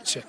Check.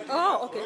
Oh, okay.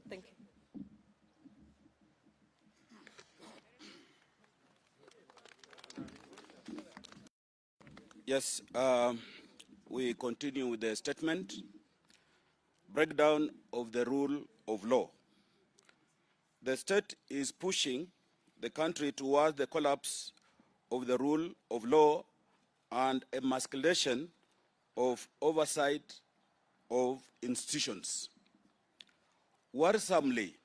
Thank you. Yes, we continue with the statement. Breakdown of the rule of law. The state is pushing the country towards the collapse of the rule of law and emasculation of oversight of institutions. Worrisomely,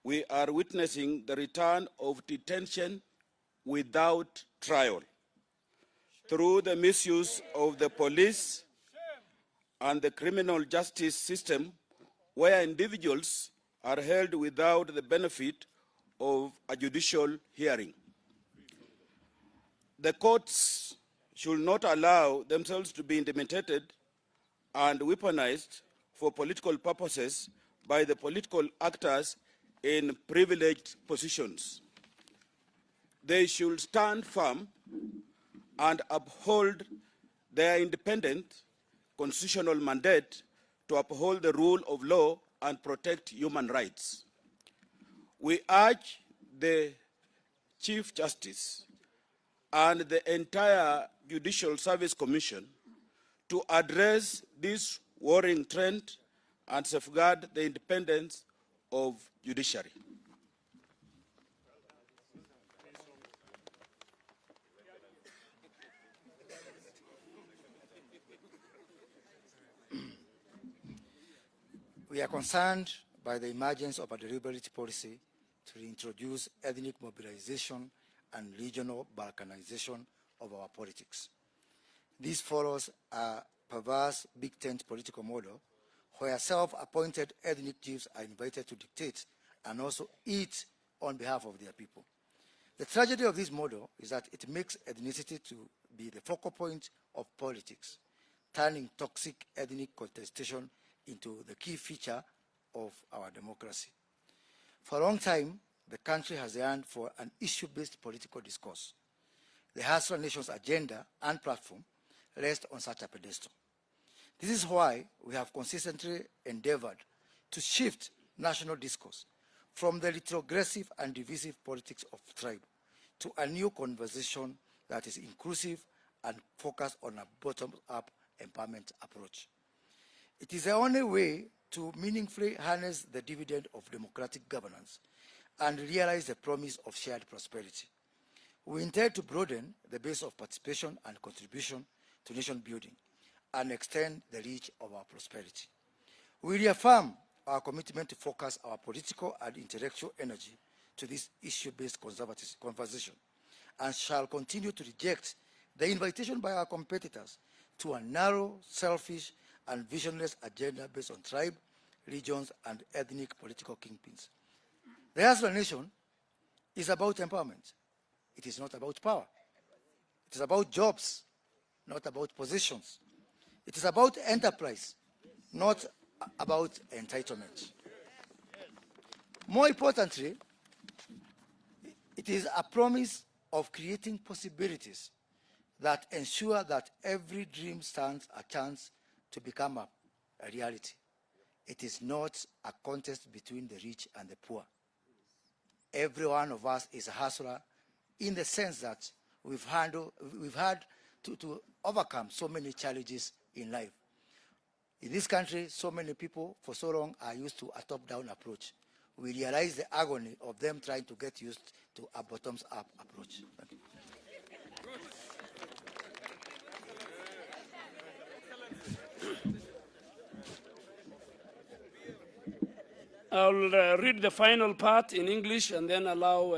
we are witnessing the return of detention without trial through the misuse of the police and the criminal justice system, where individuals are held without the benefit of a judicial hearing. The courts should not allow themselves to be intimidated and weaponized for political purposes by the political actors in privileged positions. They should stand firm and uphold their independent constitutional mandate to uphold the rule of law and protect human rights. We urge the Chief Justice and the entire Judicial Service Commission to address this worrying trend and safeguard the independence of judiciary. We are concerned by the emergence of a deliberate policy to reintroduce ethnic mobilization and regional balkanization of our politics. This follows a perverse big tent political model where self-appointed ethnic chiefs are invited to dictate and also eat on behalf of their people. The tragedy of this model is that it makes ethnicity to be the focal point of politics, turning toxic ethnic contestation into the key feature of our democracy. For a long time, the country has yearned for an issue-based political discourse. The Hustler Nation's agenda and platform rest on such a pedestal. This is why we have consistently endeavored to shift national discourse from the retrogressive and divisive politics of tribe to a new conversation that is inclusive and focused on a bottom-up empowerment approach. It is the only way to meaningfully harness the dividend of democratic governance and realize the promise of shared prosperity. We intend to broaden the base of participation and contribution to nation building and extend the reach of our prosperity. We reaffirm our commitment to focus our political and intellectual energy to this issue-based conversation and shall continue to reject the invitation by our competitors to a narrow, selfish, and visionless agenda based on tribe, regions, and ethnic political kingpins. The Hustler Nation is about empowerment. It is not about power. It is about jobs, not about positions. It is about enterprise, not about entitlement. More importantly, it is a promise of creating possibilities that ensure that every dream stands a chance to become a reality. It is not a contest between the rich and the poor. Every one of us is a hustler in the sense that we've had to overcome so many challenges in life. In this country, so many people for so long are used to a top-down approach. We realize the agony of them trying to get used to a bottoms-up approach. Thank you. I'll read the final part in English and then allow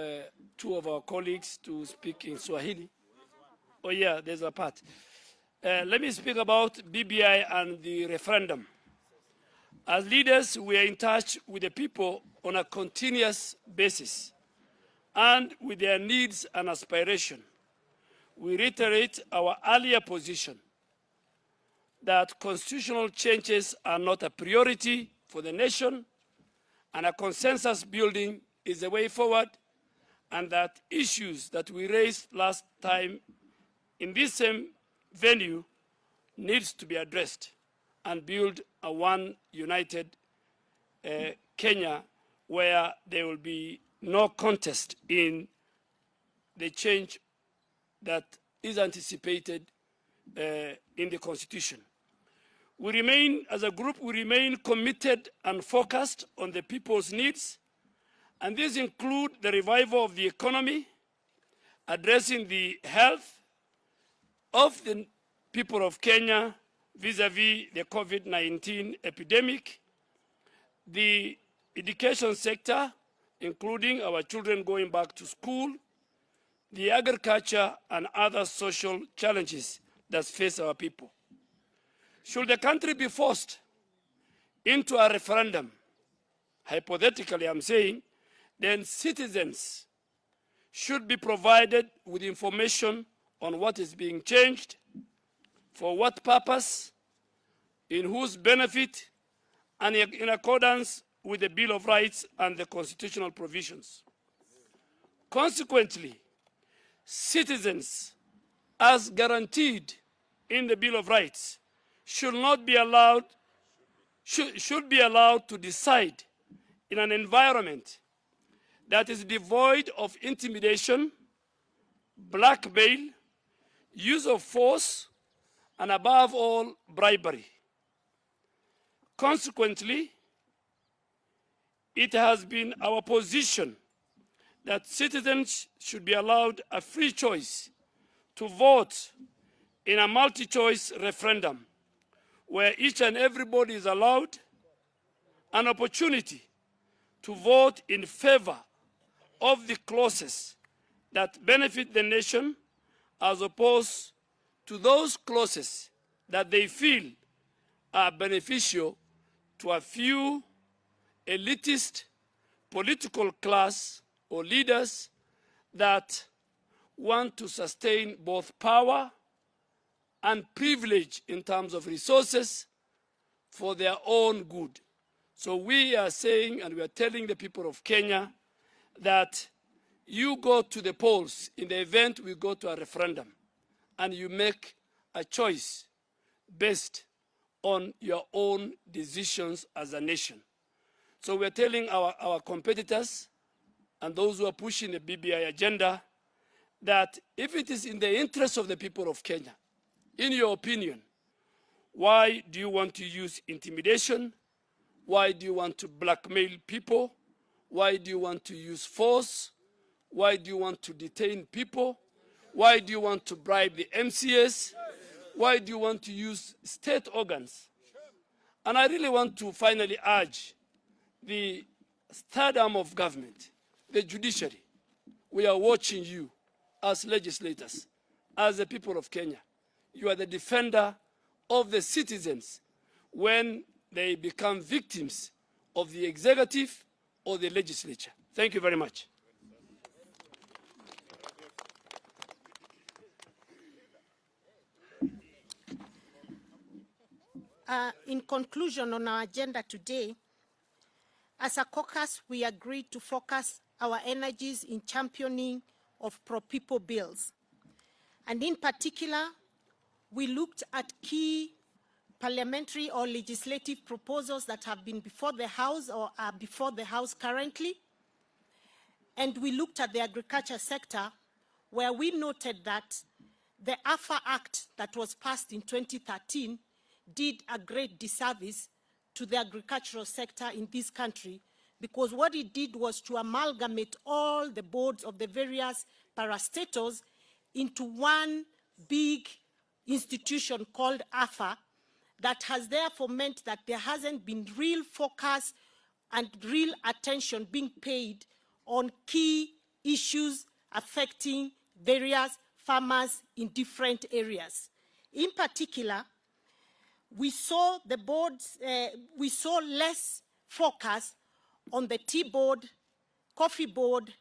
two of our colleagues to speak in Swahili. Oh yeah, there's a part. Let me speak about BBI and the referendum. As leaders, we are in touch with the people on a continuous basis and with their needs and aspirations. We reiterate our earlier position that constitutional changes are not a priority for the nation and a consensus building is the way forward, and that issues that we raised last time in this same venue needs to be addressed and build a one united Kenya where there will be no contest in the change that is anticipated in the Constitution. We remain, as a group, we remain committed and focused on the people's needs, and these include the revival of the economy, addressing the health of the people of Kenya vis-a-vis the COVID-19 epidemic, the education sector, including our children going back to school, the agriculture and other social challenges that face our people. Should the country be forced into a referendum, hypothetically I'm saying, then citizens should be provided with information on what is being changed, for what purpose, in whose benefit, and in accordance with the Bill of Rights and the constitutional provisions. Consequently, citizens, as guaranteed in the Bill of Rights, should be allowed to decide in an environment that is devoid of intimidation, blackmail, use of force, and above all, bribery. Consequently, it has been our position that citizens should be allowed a free choice to vote in a multi-choice referendum where each and everybody is allowed an opportunity to vote in favor of the clauses that benefit the nation as opposed to those clauses that they feel are beneficial to a few elitist political class or leaders that want to sustain both power and privilege in terms of resources for their own good. So we are saying, and we are telling the people of Kenya, that you go to the polls in the event we go to a referendum, and you make a choice based on your own decisions as a nation. So we're telling our competitors and those who are pushing the BBI agenda that if it is in the interest of the people of Kenya, in your opinion, why do you want to use intimidation? Why do you want to blackmail people? Why do you want to use force? Why do you want to detain people? Why do you want to bribe the MCS? Why do you want to use state organs? And I really want to finally urge the third arm of government, the judiciary. We are watching you as legislators, as the people of Kenya. You are the defender of the citizens when they become victims of the executive or the legislature. Thank you very much. In conclusion, on our agenda today, as a caucus, we agreed to focus our energies in championing of pro-people bills. And in particular, we looked at key parliamentary or legislative proposals that have been before the House or are before the House currently. And we looked at the agriculture sector, where we noted that the AFA Act that was passed in 2013 did a great disservice to the agricultural sector in this country, because what it did was to amalgamate all the boards of the various parastatals into one big institution called AFA, that has therefore meant that there hasn't been real focus and real attention being paid on key issues affecting various farmers in different areas. In particular, we saw the boards, we saw less focus on the tea board, coffee board,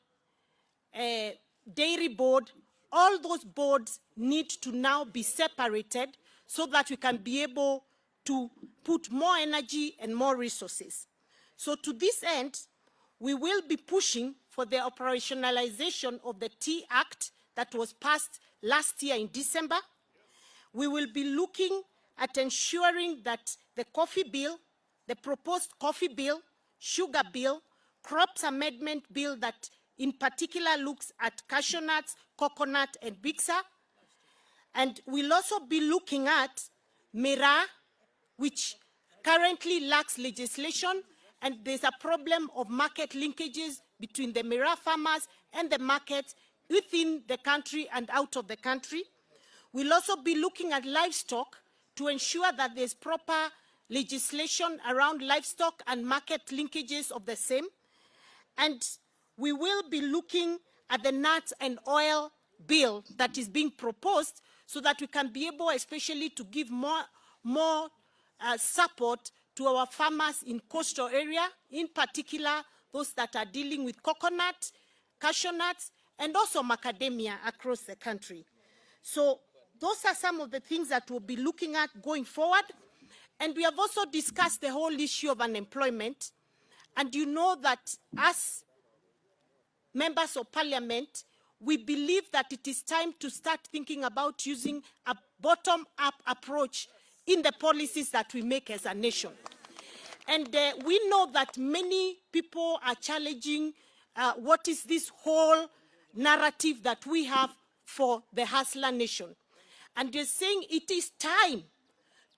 dairy board. All those boards need to now be separated so that we can be able to put more energy and more resources. So to this end, we will be pushing for the operationalization of the Tea Act that was passed last year in December. We will be looking at ensuring that the coffee bill, the proposed coffee bill, sugar bill, crops amendment bill that in particular looks at cashew nuts, coconut, and bixa. And we'll also be looking at Mira, which currently lacks legislation, and there's a problem of market linkages between the Mira farmers and the markets within the country and out of the country. We'll also be looking at livestock to ensure that there's proper legislation around livestock and market linkages of the same. And we will be looking at the nuts and oil bill that is being proposed so that we can be able especially to give more support to our farmers in coastal area, in particular those that are dealing with coconut, cashew nuts, and also macadamia across the country. So those are some of the things that we'll be looking at going forward. And we have also discussed the whole issue of unemployment. And you know that as members of parliament, we believe that it is time to start thinking about using a bottom-up approach in the policies that we make as a nation. And we know that many people are challenging what is this whole narrative that we have for the hustler nation. And they're saying it is time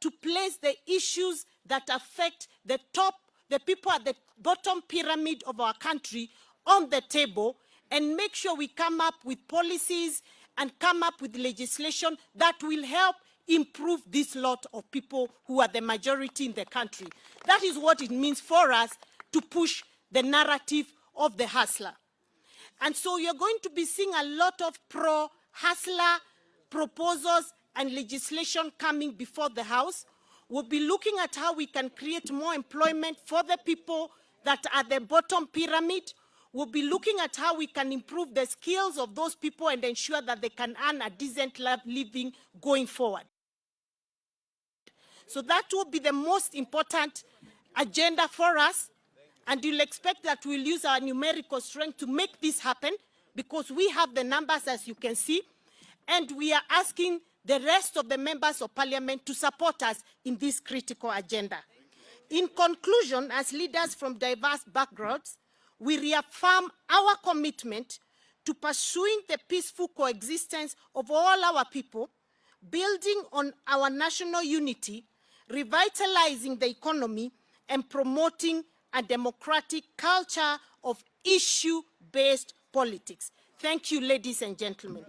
to place the issues that affect the people at the bottom pyramid of our country on the table and make sure we come up with policies and come up with legislation that will help improve this lot of people who are the majority in the country. That is what it means for us to push the narrative of the hustler. And so you're going to be seeing a lot of pro-hustler proposals and legislation coming before the House. We'll be looking at how we can create more employment for the people that are at the bottom pyramid. We'll be looking at how we can improve the skills of those people and ensure that they can earn a decent living going forward. So that will be the most important agenda for us. And you'll expect that we'll use our numerical strength to make this happen, because we have the numbers, as you can see. And we are asking the rest of the members of parliament to support us in this critical agenda. In conclusion, as leaders from diverse backgrounds, we reaffirm our commitment to pursuing the peaceful coexistence of all our people, building on our national unity, revitalizing the economy, and promoting a democratic culture of issue-based politics. Thank you, ladies and gentlemen.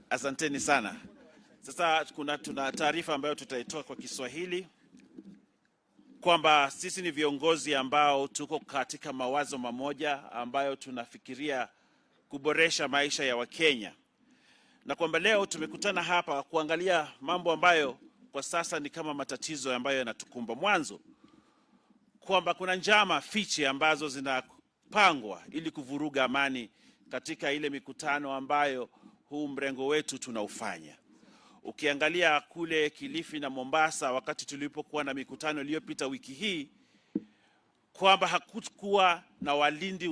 Asanteni sana. Sasa tuna taarifa ambayo tutaitoa kwa Kiswahili kwamba sisi ni viongozi ambao tuko katika mawazo mamoja ambayo tunafikiria kuboresha maisha ya Wakenya, na kwamba leo tumekutana hapa kuangalia mambo ambayo kwa sasa ni kama matatizo ambayo yanatukumba. Mwanzo, kwamba kuna njama fiche ambazo zinapangwa ili kuvuruga amani katika ile mikutano ambayo huu mrengo wetu tunaufanya. Ukiangalia kule Kilifi na Mombasa wakati tulipokuwa na mikutano iliyopita wiki hii, kwamba hakukuwa na walinzi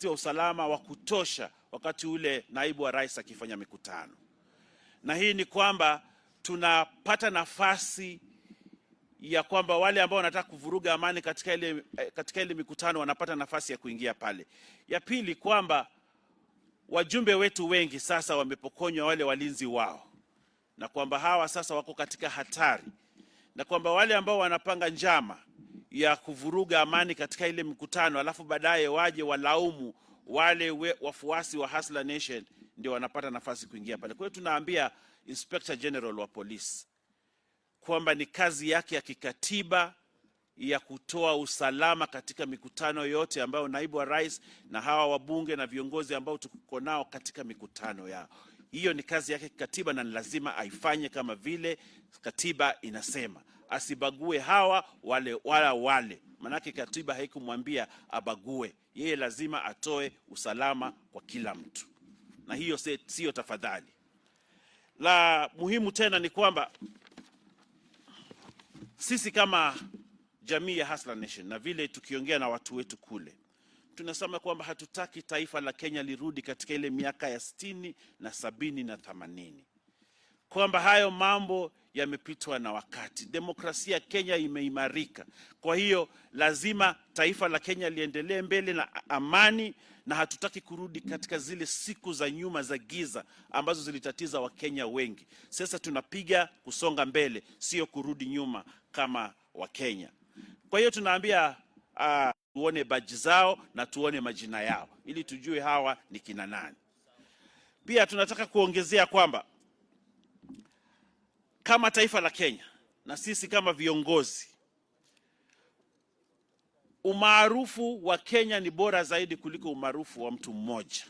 wa usalama wa kutosha wakati ule naibu wa rais akifanya mikutano. Na hii ni kwamba tunapata nafasi ya kwamba wale ambao wanataka kuvuruga amani katika ile mikutano wanapata nafasi ya kuingia pale. Ya pili, kwamba wajumbe wetu wengi sasa wamepokonywa wale walinzi wao, na kwamba hawa sasa wako katika hatari, na kwamba wale ambao wanapanga njama ya kuvuruga amani katika ile mkutano alafu baadaye waje walaumu wale wafuasi wa Hustler Nation ndio wanapata nafasi kuingia pale. Kwa hiyo tunaambia Inspector General wa Police kwamba ni kazi yake ya kikatiba ya kutoa usalama katika mikutano yote ambayo naibu wa rais na hawa wabunge na viongozi ambao tuko nao katika mikutano yao. Hiyo ni kazi yake kikatiba na lazima aifanye kama vile katiba inasema. Asibague hawa wale. Manake katiba haikumwambia abague. Yeye lazima atoe usalama kwa kila mtu. Na hiyo sio tafadhali. La muhimu tena ni kwamba sisi kama jamii ya Hustler Nation na vile tukiongea na watu wetu kule, tunasema kwamba hatutaki taifa la Kenya lirudi katika ile miaka ya 60 na 70 na 80. Kwamba hayo mambo yamepitwa na wakati. Demokrasia Kenya imeimarika. Kwa hiyo lazima taifa la Kenya liendelee mbele na amani, na hatutaki kurudi katika zile siku za nyuma za giza ambazo zilitatiza Wakenya wengi. Sasa tunapiga kusonga mbele, sio kurudi nyuma kama Wakenya. Kwa hiyo tunaambia tuone baji zao na tuone majina yao ili tujue hawa ni kina nani. Pia tunataka kuongezea kwamba kama taifa la Kenya na sisi kama viongozi, umaarufu wa Kenya ni bora zaidi kuliko umaarufu wa mtu mmoja,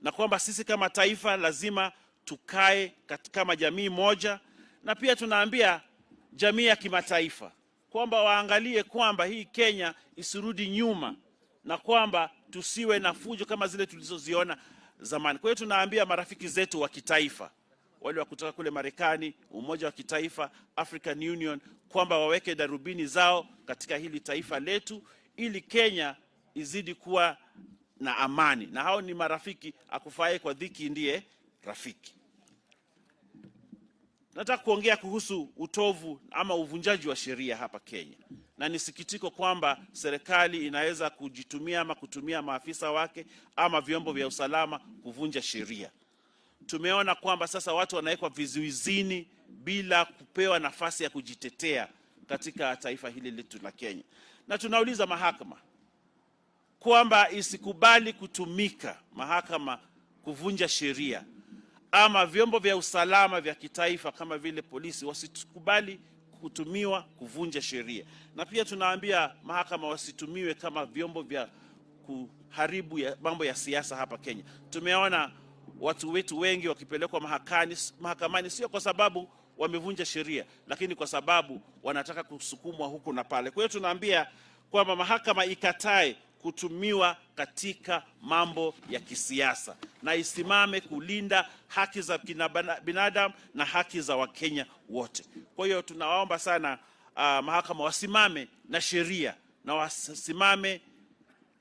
na kwamba sisi kama taifa lazima tukae kama jamii moja. Na pia tunaambia jamii ya kimataifa kwamba waangalie kwamba hii Kenya isirudi nyuma na kwamba tusiwe na fujo kama zile tulizoziona zamani. Kwa hiyo tunaambia marafiki zetu wa kitaifa, wale wa kutoka kule Marekani, Umoja wa Kitaifa, African Union, kwamba waweke darubini zao katika hili taifa letu ili Kenya izidi kuwa na amani. Na hao ni marafiki, akufaye kwa dhiki ndiye rafiki. Nataka kuongea kuhusu utovu ama uvunjaji wa sheria hapa Kenya. Na nisikitiko kwamba serikali inaweza kujitumia ama kutumia maafisa wake ama vyombo vya usalama kuvunja sheria. Tumeona kwamba sasa watu wanawekwa vizuizini bila kupewa nafasi ya kujitetea katika taifa hili letu la Kenya. Na tunauliza mahakama kwamba isikubali kutumika mahakama kuvunja sheria, ama vyombo vya usalama vya kitaifa kama vile polisi wasikubali kutumiwa kuvunja sheria. Na pia tunaambia mahakama wasitumiwe kama vyombo vya kuharibu mambo ya siasa hapa Kenya. Tumeona watu wetu wengi wakipelekwa mahakamani sio kwa sababu wamevunja sheria, lakini kwa sababu wanataka kusukumwa huku na pale. Kwa hiyo tunaambia kwamba mahakama ikatae kutumiwa katika mambo ya kisiasa na isimame kulinda haki za binadamu na haki za Wakenya wote. Kwa hiyo tunawaomba sana mahakama wasimame na sheria na wasimame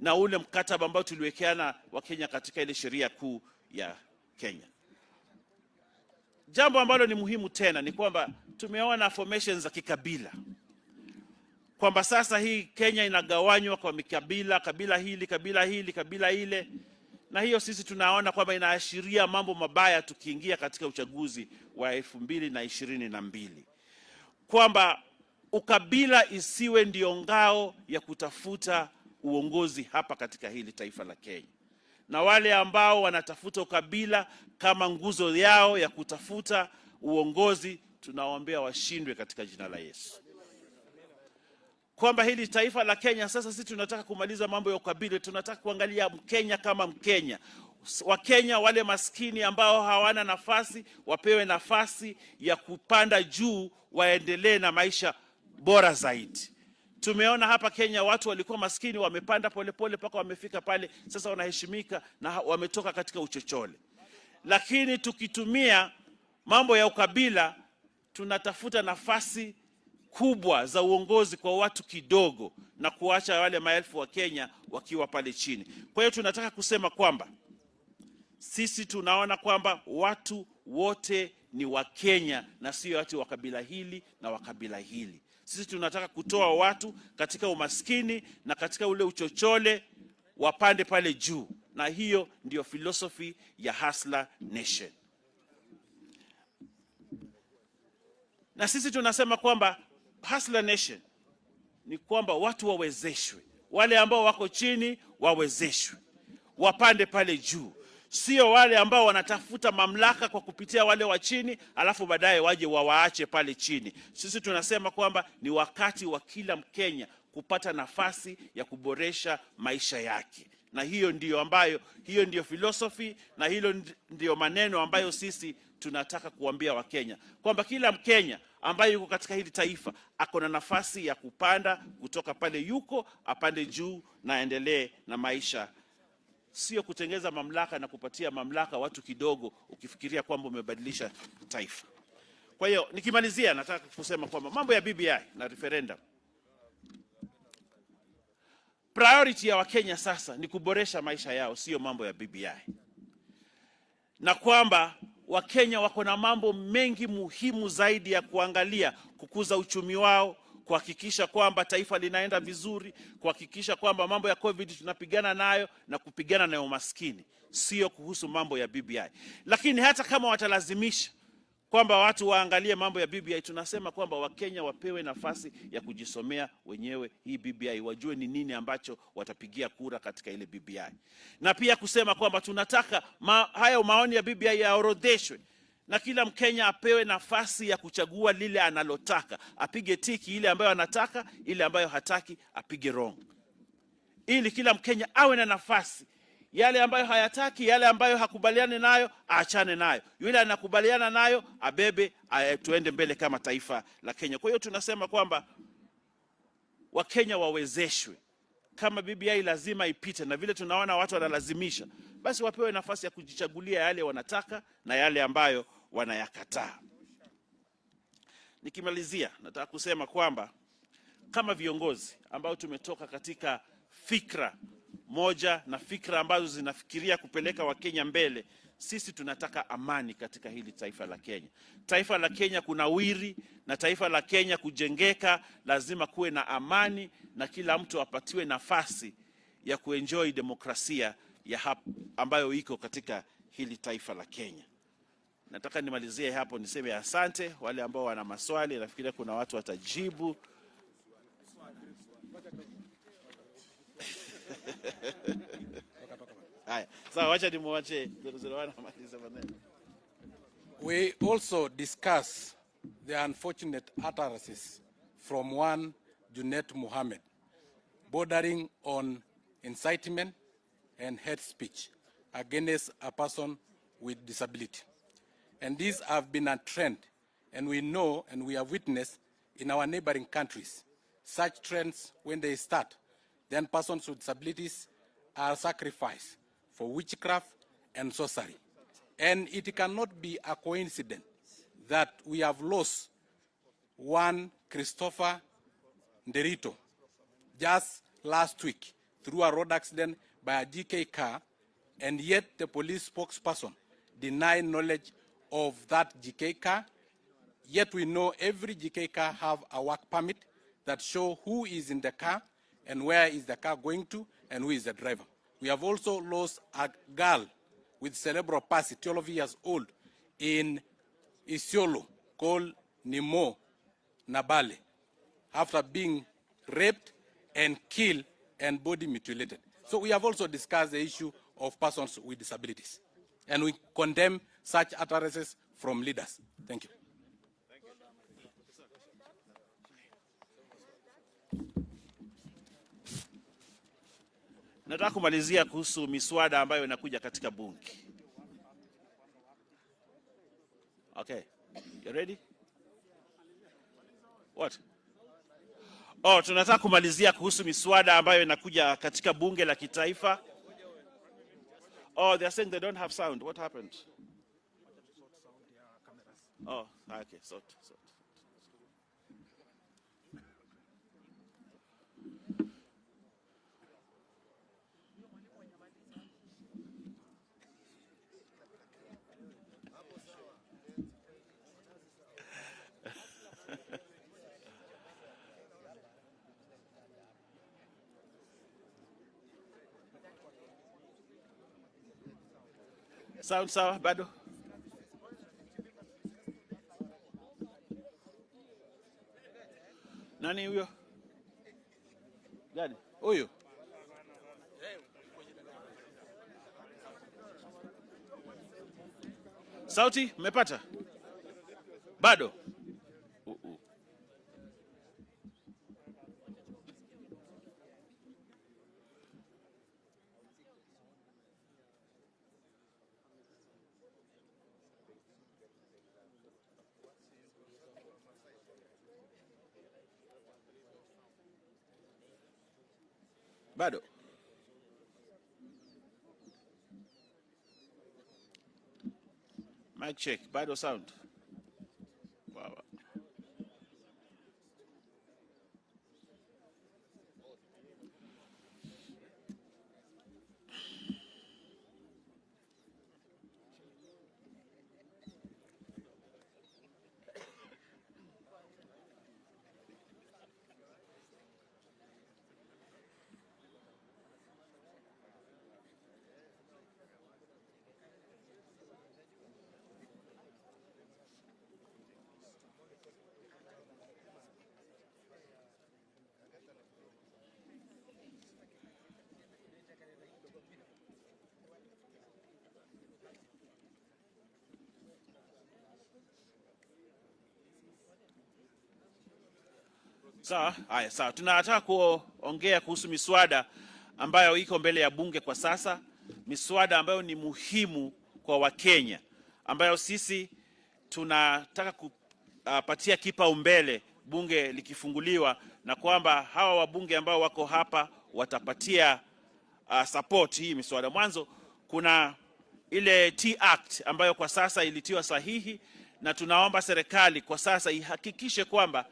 na ule mkataba ambao tuliwekeana Wakenya katika ile sheria kuu ya Kenya. Jambo ambalo ni muhimu tena ni kwamba tumeona formations za kikabila, kwamba sasa hii Kenya inagawanywa kwa mikabila, kabila hili, kabila hili, kabila ile, na hiyo sisi tunaona kwamba inaashiria mambo mabaya tukiingia katika uchaguzi wa 2022, kwamba ukabila isiwe ndio ngao ya kutafuta uongozi hapa katika hili taifa la Kenya. Na wale ambao wanatafuta ukabila kama nguzo yao ya kutafuta uongozi, tunawaombea washindwe katika jina la Yesu. Kwamba hili taifa la Kenya sasa sisi tunataka kumaliza mambo ya ukabila, tunataka kuangalia Mkenya kama Mkenya. Wakenya wale maskini ambao hawana nafasi wapewe nafasi ya kupanda juu, waendelee na maisha bora zaidi. Tumeona hapa Kenya watu walikuwa maskini wamepanda polepole mpaka wamefika pale sasa wanaheshimika na wametoka katika uchochole. Lakini tukitumia mambo ya ukabila tunatafuta nafasi kubwa za uongozi kwa watu kidogo na kuacha wale maelfu wa Kenya wakiwa pale chini. Kwa hiyo tunataka kusema kwamba sisi tunaona kwamba watu wote ni wa Kenya na sio watu wa kabila hili na wa kabila hili. Sisi tunataka kutoa watu katika umaskini na katika ule uchochole wapande pale juu, na hiyo ndio philosophy ya Hustler Nation. Na sisi tunasema kwamba Hustler Nation ni kwamba watu wawezeshwe, wale ambao wako chini wawezeshwe, wapande pale juu. Sio wale ambao wanatafuta mamlaka kwa kupitia wale wa chini alafu baadaye waje wawaache pale chini. Sisi tunasema kwamba ni wakati wa kila Mkenya kupata nafasi ya kuboresha maisha yake. Na hiyo ndio philosophy na hilo ndio maneno ambayo sisi tunataka kuambia Wakenya, kwamba kila Mkenya ambaye yuko katika hili taifa ako na nafasi ya kupanda kutoka pale yuko apande juu na aendelee na maisha, sio kutengeza mamlaka na kupatia mamlaka watu kidogo ukifikiria kwamba umebadilisha taifa. Kwa hiyo nikimalizia, nataka kusema kwamba mambo ya BBI na referendum, priority ya Wakenya sasa ni kuboresha maisha yao, sio mambo ya BBI. Na kwamba Wakenya wako na mambo mengi muhimu zaidi ya kuangalia: kukuza uchumi wao, kuhakikisha kwamba taifa linaenda vizuri, kuhakikisha kwamba mambo ya COVID tunapigana nayo na kupigana na umaskini, sio kuhusu mambo ya BBI. Lakini hata kama watalazimisha kwamba watu waangalie mambo ya BBI, tunasema kwamba Wakenya wapewe nafasi ya kujisomea wenyewe hii BBI, wajue ni nini ambacho watapigia kura katika ile BBI. Na pia kusema kwamba tunataka hayo maoni ya BBI yaorodheshwe na kila Mkenya apewe nafasi ya kuchagua lile analotaka, apige tiki ile ambayo anataka, ile ambayo hataki apige wrong, ili kila Mkenya awe na nafasi. Yale ambayo hayataki, yale ambayo hakubaliani nayo aachane nayo, yule anakubaliana nayo abebe, tuende mbele kama taifa la Kenya. Kwa hiyo tunasema kwamba Wakenya wawezeshwe. Kama BBI lazima ipite, na vile tunaona watu wanalazimisha, basi wapewe nafasi ya kujichagulia yale wanataka na yale ambayo wanayakataa. Nikimalizia, nataka kusema kwamba kama viongozi ambao tumetoka katika fikra moja na fikra ambazo zinafikiria kupeleka Wakenya mbele, sisi tunataka amani katika hili taifa la Kenya. Taifa la Kenya kunawiri na taifa la Kenya kujengeka, lazima kuwe na amani na kila mtu apatiwe nafasi ya kuenjoy demokrasia ya ambayo iko katika hili taifa la Kenya. Nataka nimalizie hapo niseme asante. Wale ambao wana maswali, nafikiria kuna watu watajibu. We also discuss the unfortunate utterances from one Junet Mohammed, bordering on incitement and hate speech against a person with disability. And these have been a trend, and we know and we have witnessed in our neighboring countries. Such trends, when they start, then persons with disabilities are sacrificed for witchcraft and sorcery. And it cannot be a coincidence that we have lost one Christopher Nderito just last week through a road accident by a GK car, and yet the police spokesperson denied knowledge of that GK car, Yet we know every GK car have a work permit that show who is in the car and where is the car going to and who is the driver. We have also lost a girl with cerebral palsy, 12 years old, in Isiolo, called Nimo Nabale, after being raped and killed and body mutilated. So we have also discussed the issue of persons with disabilities. And we condemn such utterances from leaders. Thank you. Nataka kumalizia kuhusu miswada ambayo inakuja katika bunge. Okay. You ready? What? Oh, tunataka kumalizia kuhusu miswada ambayo inakuja katika bunge la kitaifa. Oh, they're saying they don't have sound. What happened? Oh, okay. Sort. Sound sawa bado? Nani huyo? Gani? Huyo. Sauti mmepata? Bado? Bado? Mic check. Bado sound. Wow. Sawa, haya sawa. Tunataka kuongea kuhusu miswada ambayo iko mbele ya bunge kwa sasa, miswada ambayo ni muhimu kwa Wakenya, ambayo sisi tunataka kupatia kipaumbele bunge likifunguliwa, na kwamba hawa wabunge ambao wako hapa watapatia support hii miswada. Mwanzo kuna ile T-Act ambayo kwa sasa ilitiwa sahihi, na tunaomba serikali kwa sasa ihakikishe kwamba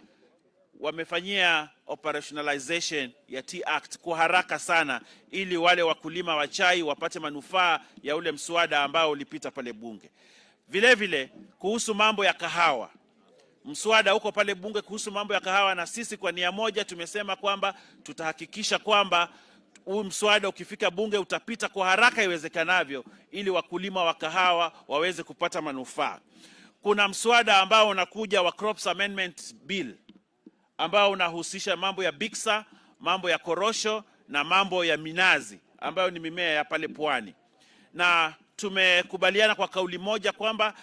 wamefanyia operationalization ya T-Act kwa haraka sana, ili wale wakulima wa chai wapate manufaa ya ule mswada ambao ulipita pale bunge. Vile vile kuhusu mambo ya kahawa, mswada uko pale bunge kuhusu mambo ya kahawa, na sisi kwa nia moja tumesema kwamba tutahakikisha kwamba huu mswada ukifika bunge utapita kwa haraka iwezekanavyo, ili wakulima wa kahawa waweze kupata manufaa. Kuna mswada ambao unakuja wa Crops Amendment Bill ambao unahusisha mambo ya biksa, mambo ya korosho na mambo ya minazi ambayo ni mimea ya pale pwani. Na tumekubaliana kwa kauli moja kwamba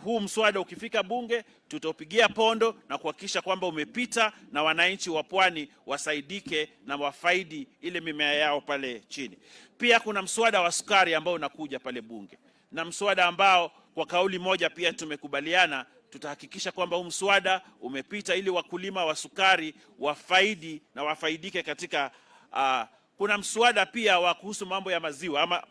huu mswada ukifika bunge tutaupigia pondo na kuhakikisha kwamba umepita na wananchi wa pwani wasaidike na wafaidi ile mimea yao pale chini. Pia kuna mswada wa sukari ambao unakuja pale bunge, na mswada ambao kwa kauli moja pia tumekubaliana tutahakikisha kwamba huu mswada umepita ili wakulima wa sukari wafaidi na wafaidike katika kuna mswada pia wa kuhusu mambo ya maziwa ama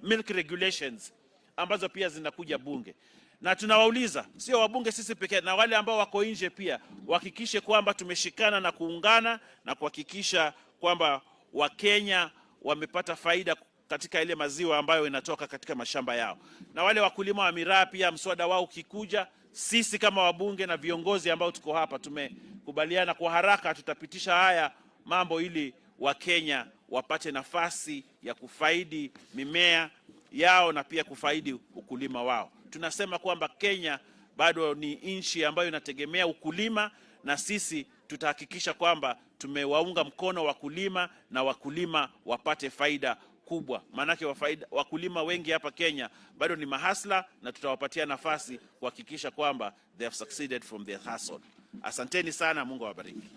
milk regulations ambazo pia zinakuja bunge. Na tunawauliza sio wabunge sisi pekee, na wale ambao wako nje pia wahakikishe kwamba tumeshikana na kuungana na kuhakikisha kwamba Wakenya wamepata faida katika ile maziwa ambayo inatoka katika mashamba yao. Na wale wakulima wa miraa pia, mswada wao ukikuja, sisi kama wabunge na viongozi ambao tuko hapa tumekubaliana kwa haraka tutapitisha haya mambo ili Wakenya wapate nafasi ya kufaidi mimea yao na pia kufaidi ukulima wao. Tunasema kwamba Kenya bado ni nchi ambayo inategemea ukulima, na sisi tutahakikisha kwamba tumewaunga mkono wakulima na wakulima wapate faida kubwa. Maanake wakulima wengi hapa Kenya bado ni mahasla, na tutawapatia nafasi kuhakikisha kwamba they have succeeded from their hustle. Asanteni sana, Mungu awabariki.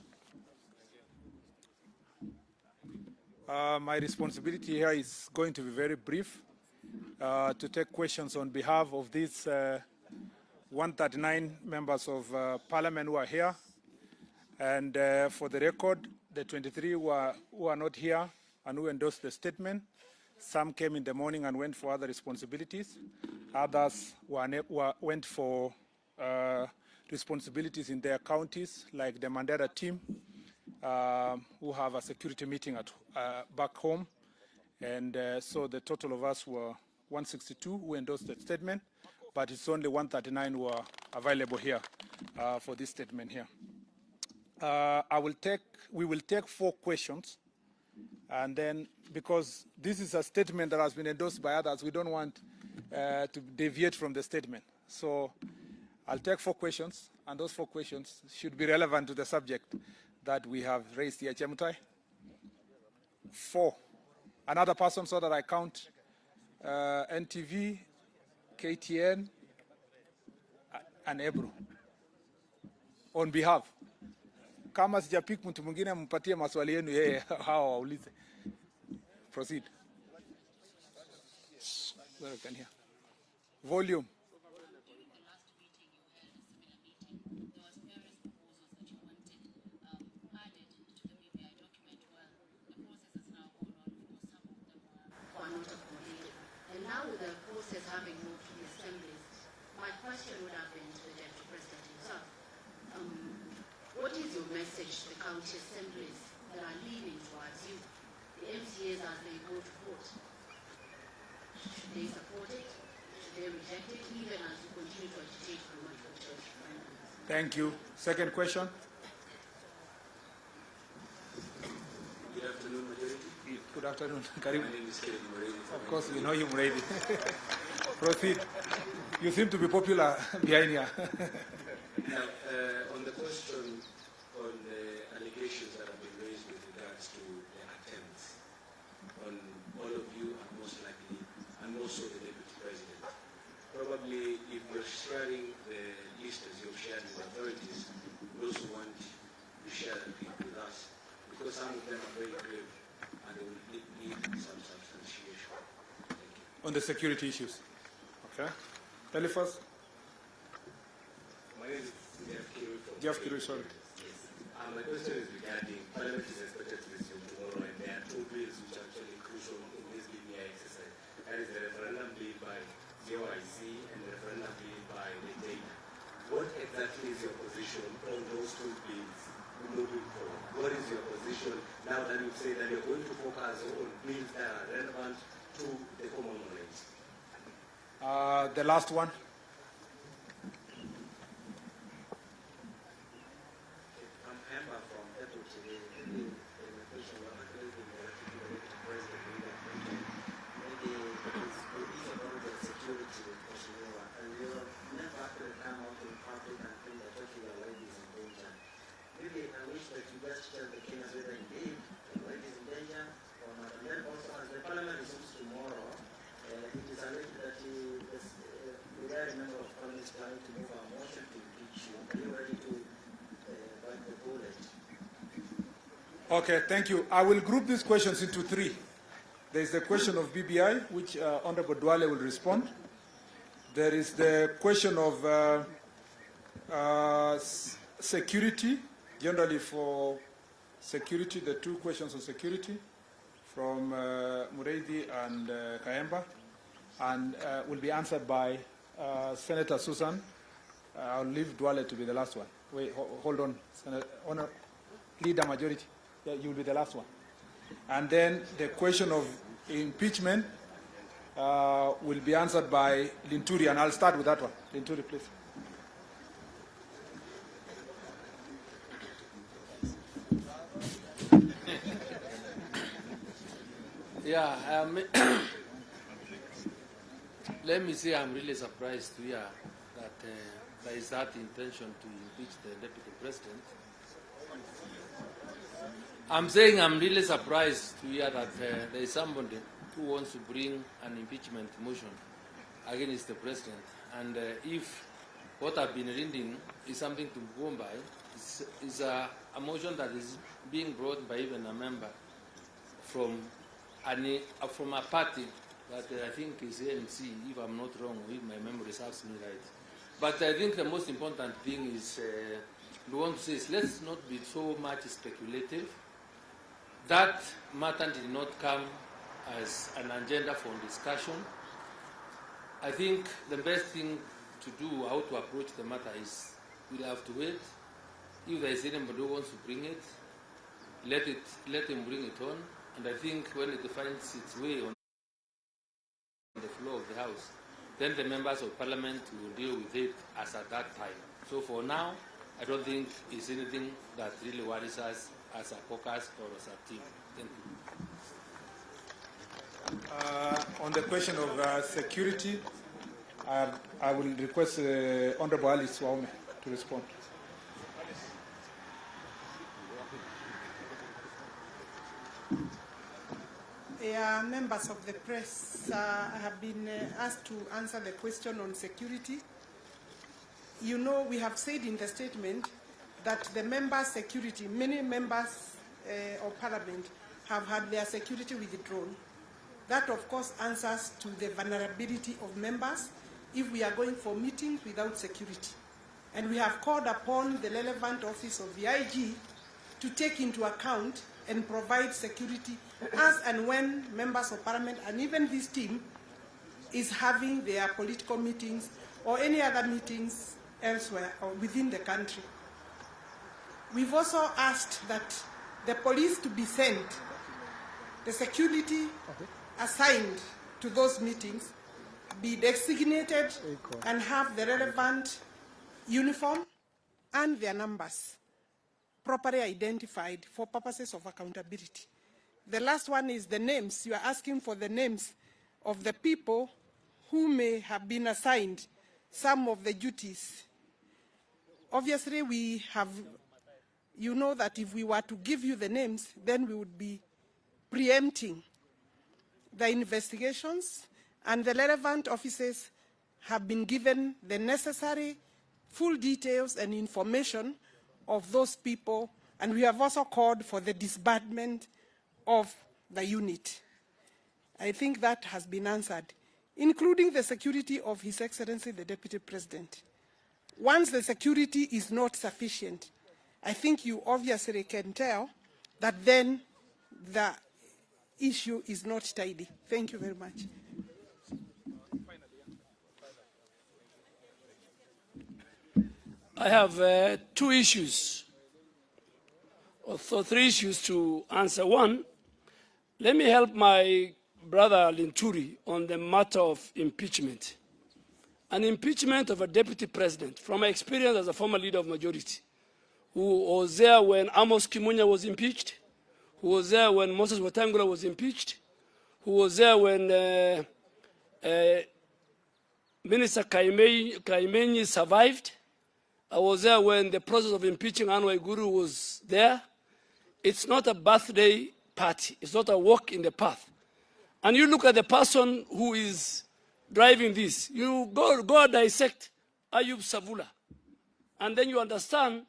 My responsibility here is going to be very brief, to take questions on behalf of these 139 members of parliament who are here. And for the record, the 23 who are not here and who endorsed the statement. Some came in the morning and went for other responsibilities. Others went for responsibilities in their counties, like the Mandera team, who have a security meeting at back home. And so the total of us were 162 who endorsed the statement, but it's only 139 who are available here for this statement here. We will take 4 questions, and then because this is a statement that has been endorsed by others, we don't want to deviate from the statement. So I'll take 4 questions, and those 4 questions should be relevant to the subject that we have raised here. Chemutai? 4. Another person, so that I count NTV, KTN, and Ebru. On behalf. Kama sijapik mtu mwingine mpatie maswali yenu yeye hawa waulize. Proceed. Where can hear? Volume. And now with the process having moved to the assemblies, my question would have been to the Deputy President himself. What is your message to the county assemblies that are leaning towards you, the MCAs as they go to vote? Should they support it? Should they reject it, even as you continue to agitate for multiple church referendums? Thank you. Second question. Good afternoon, Majority. Good afternoon. Karibu. My name is Kevin Murray. Of course, we know you, Murray. Proceed. You seem to be popular behind here. Now, on the question on the allegations that have been raised with regards to the attempts on all of you, and most likely, and also the Deputy President, probably if you're sharing the list as you've shared with authorities, we also want to share that with us, because some of them are very grave and they will need some substantiation. Thank you. On the security issues. Okay. Eliphas? My name is Jeff Kirui, sorry. My question is regarding Parliament is expected to resume tomorrow, and there are 2 bills which are actually crucial in this BBI exercise. That is the referendum bill by JOIC and the referendum bill by the data. What exactly is your position on those 2 bills moving forward? What is your position now that you say that you're going to focus on bills that are relevant to the common knowledge? The last one. Okay, thank you. I will group these questions into 3. There is the question of BBI, which Honorable Duale will respond. There is the question of security, generally for security, the 2 questions on security from Muredi and Kayemba, and will be answered by Senator Susan. I'll leave Duale to be the last one. Wait, hold on, Leader Majority. Yeah, you will be the last one. And then the question of impeachment will be answered by Linturi, and I'll start with that one. Linturi, please. Yeah, let me say I'm really surprised to hear that there is that intention to impeach the deputy president. I'm saying I'm really surprised to hear that there is somebody who wants to bring an impeachment motion against the president. And if what I've been reading is something to go by, is a motion that is being brought by even a member from a party that I think is ANC, if I'm not wrong, if my memory serves me right. But I think the most important thing is, we want to say is let's not be so much speculative. That matter did not come as an agenda for discussion. I think the best thing to do, how to approach the matter is, we'll have to wait. If there is anybody who wants to bring it, let him bring it on. And I think when it finds its way on the floor of the House, then the members of Parliament will deal with it as at that time. So for now, I don't think it's anything that really worries us as a caucus or as a team. Thank you. On the question of security, I will request Honorable Ali Swaume to respond. Members of the press, I have been asked to answer the question on security. You know, we have said in the statement that the members' security, many members of Parliament have had their security withdrawn. That, of course, answers to the vulnerability of members if we are going for meetings without security. And we have called upon the relevant office of the IG to take into account and provide security as and when members of Parliament and even this team is having their political meetings or any other meetings elsewhere or within the country. We've also asked that the police to be sent, the security assigned to those meetings be designated and have the relevant uniform and their numbers properly identified for purposes of accountability. The last one is the names. You are asking for the names of the people who may have been assigned some of the duties. Obviously, we have, you know that if we were to give you the names, then we would be preempting the investigations, and the relevant officers have been given the necessary full details and information of those people, and we have also called for the disbandment of the unit. I think that has been answered, including the security of His Excellency the Deputy President. Once the security is not sufficient, I think you obviously can tell that then the issue is not tidy. Thank you very much. I have two issues, or three issues to answer. One, let me help my brother Linturi on the matter of impeachment. An impeachment of a deputy president, from my experience as a former leader of majority, who was there when Amos Kimunya was impeached, who was there when Moses Wetangula was impeached, who was there when Minister Kaimenyi survived. I was there when the process of impeaching Anne Waiguru was there. It's not a birthday party. It's not a walk in the path. And you look at the person who is driving this. You go dissect Ayub Savula. And then you understand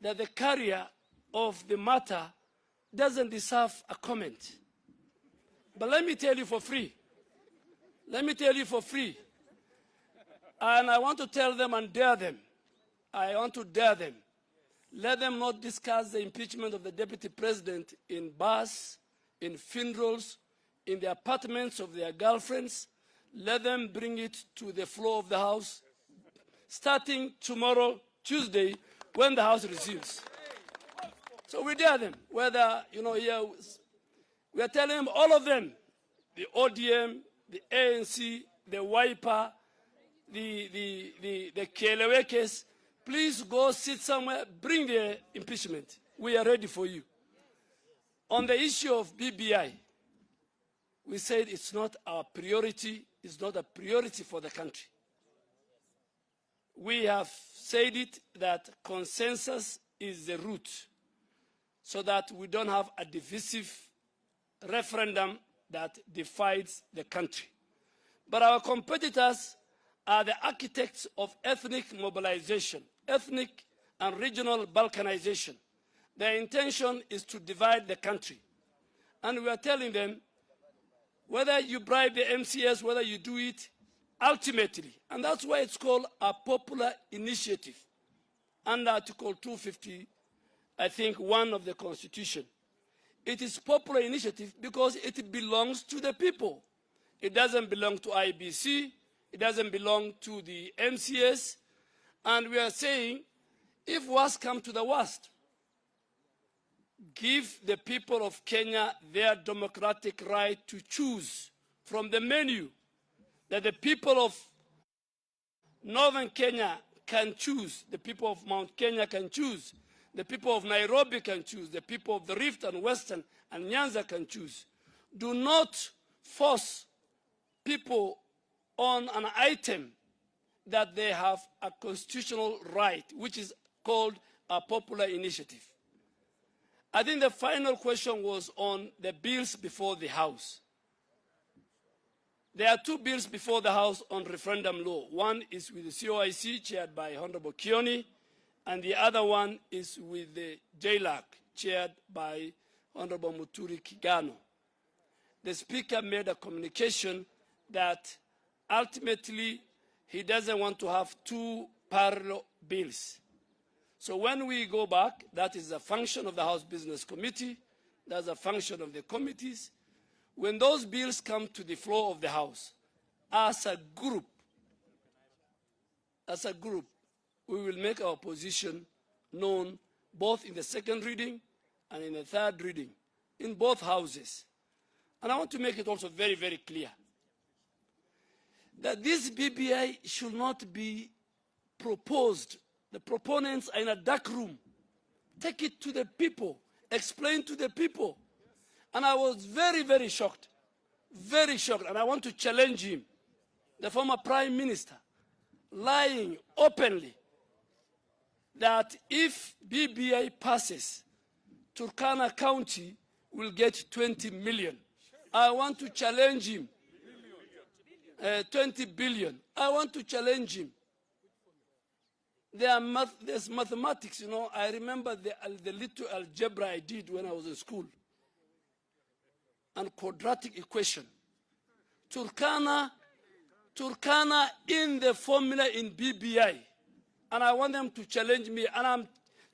that the carrier of the matter doesn't deserve a comment. But let me tell you for free. Let me tell you for free. And I want to tell them and dare them. I want to dare them. Let them not discuss the impeachment of the deputy president in bars, in funerals, in the apartments of their girlfriends. Let them bring it to the floor of the House, starting tomorrow, Tuesday, when the House resumes. So we dare them, whether, here, we are telling them, all of them, the ODM, the ANC, the Wiper, the Kelewekes, please go sit somewhere, bring the impeachment. We are ready for you. On the issue of BBI, we said it's not our priority, it's not a priority for the country. We have said it that consensus is the root so that we don't have a divisive referendum that divides the country. But our competitors are the architects of ethnic mobilization, ethnic and regional balkanization. Their intention is to divide the country. And we are telling them, whether you bribe the MCS, whether you do it, ultimately, and that's why it's called a popular initiative under Article 250, I think, 1 of the Constitution. It is popular initiative because it belongs to the people. It doesn't belong to IBC, it doesn't belong to the MCS, and we are saying, if worst comes to the worst, give the people of Kenya their democratic right to choose from the menu that the people of Northern Kenya can choose, the people of Mount Kenya can choose, the people of Nairobi can choose, the people of the Rift and Western and Nyanza can choose. Do not force people on an item that they have a constitutional right, which is called a popular initiative. I think the final question was on the bills before the House. There are two bills before the House on referendum law. One is with the COIC, chaired by Honorable Kioni, and the other one is with the JLAC, chaired by Honorable Muturi Kigano. The Speaker made a communication that ultimately he doesn't want to have two parallel bills. So when we go back, that is a function of the House Business Committee, that's a function of the committees. When those bills come to the floor of the House, as a group, we will make our position known both in the second reading and in the third reading, in both houses. And I want to make it also very, very clear that this BBI should not be proposed. The proponents are in a dark room. Take it to the people. Explain to the people. And I was very, very shocked. Very shocked. And I want to challenge him, the former Prime Minister, lying openly that if BBI passes, Turkana County will get 20 million. I want to challenge him. 20 billion. I want to challenge him. There's mathematics, you know. I remember the little algebra I did when I was in school. And quadratic equation. Turkana in the formula in BBI. And I want them to challenge me. And I'm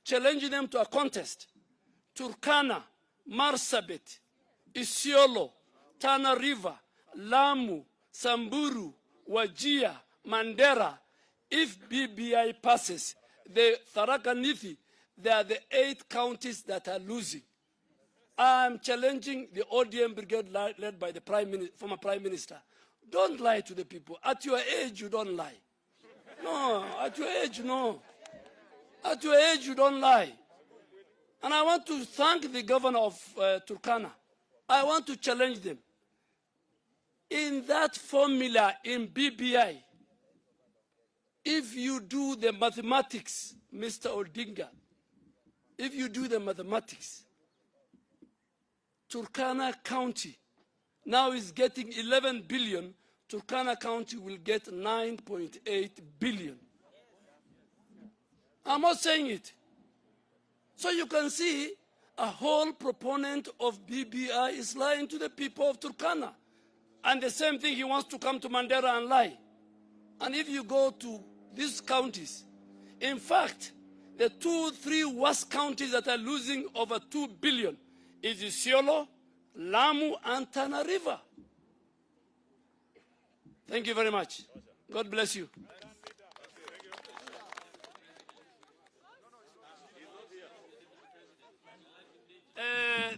challenging them to a contest. Turkana, Marsabit, Isiolo, Tana River, Lamu, Samburu, Wajia, Mandera. If BBI passes, the Tharaka Nithi, they are the 8 counties that are losing. I'm challenging the ODM brigade led by the former Prime Minister. Don't lie to the people. At your age, you don't lie. No, at your age, no. At your age, you don't lie. And I want to thank the governor of Turkana. I want to challenge them. In that formula in BBI, if you do the mathematics, Mr. Odinga, if you do the mathematics, Turkana County now is getting 11 billion, Turkana County will get 9.8 billion. I'm not saying it. So you can see a whole proponent of BBI is lying to the people of Turkana. And the same thing, he wants to come to Mandera and lie. And if you go to these counties, in fact, the 2-3 worst counties that are losing over 2 billion is Isiolo, Lamu, and Tana River. Thank you very much. God bless you.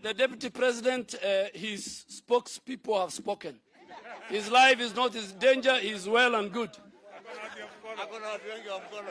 the Deputy President, his spokespeople have spoken. His life is not in danger, he is well and good. Hakuna watu wengi wa mkono.